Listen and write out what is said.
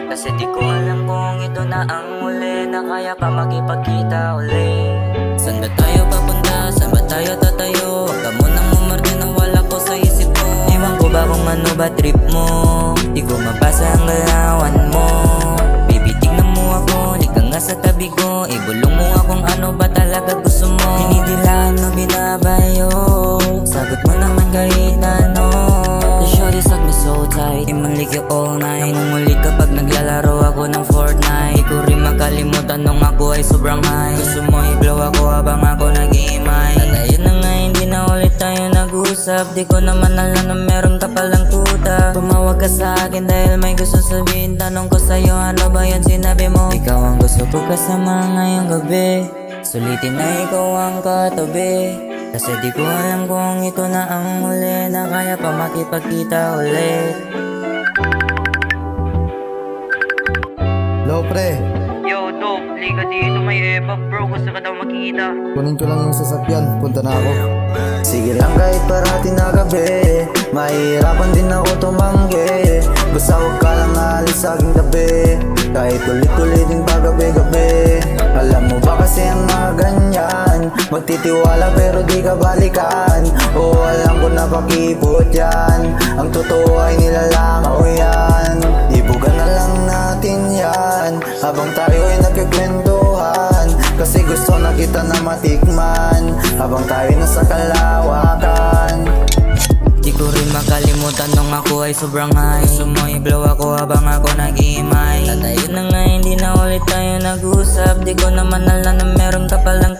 Kasi di ko alam kung ito na ang huli na kaya pa makipagkita uli. Saan ba tayo papunta? Saan ba tayo tatayo? Huwag ka munang umarte na wala ko sa isip mo. Iwan ko ba kung ano ba trip mo? Di ko mabasa ang galawan mo. Baby, tignan mo ako, di ka nga sa tabi ko. Ibulong mo akong ano ba talaga gusto mo. Hinidilaan mo binabayo, sagot mo naman kahit ano. The shorty suck me so tight, di man lick you all night. Namumuli kapag naglalaro ako ng Fortnite. Di ko rin makalimutan nung ako ay sobrang high. Gusto mo i-blow ako habang ako nag-iimay. At ayun na nga, hindi na ulit tayo nag-usap. Di ko naman alam na meron ka palang tuta. Tumawag ka sa akin dahil may gusto sabihin. Tanong ko sa'yo, ano ba yan sinabi mo? Ikaw ang gusto ko kasama ngayong gabi. Sulitin na ikaw ang katabi. Kasi di ko alam kung ito na ang huli na kaya pa makipagkita ulit. Hello pre, Yo, Dok, liga dito, may Eva bro, gusto ka daw makita. kunin ko lang yung sasakyan, punta na ako. Sige lang kahit parati na gabi, mahirapan din ako tumanggi. Basta huwag ka lang aalis sa aking tabi, kahit ulit-ulit din pa gabi-gabi. Alam mo ba kasi ang mga ganyan, magtitiwala pero di ka balikan. Oo, alam ko na pakipot yan, ang totoo ay nilalangaw yan. Ibugan na lang natin yan, habang tayo ay nagkikwentuhan. Kasi gusto na kita na matikman, habang tayo nasa kalawakan. Di ko rin makalimutan nung ako ay sobrang high. Gusto mo i-blow ako habang ako nag-iimay. At ayun na nga, hindi na ulit tayo nag-usap. Di ko naman alam na meron ka palang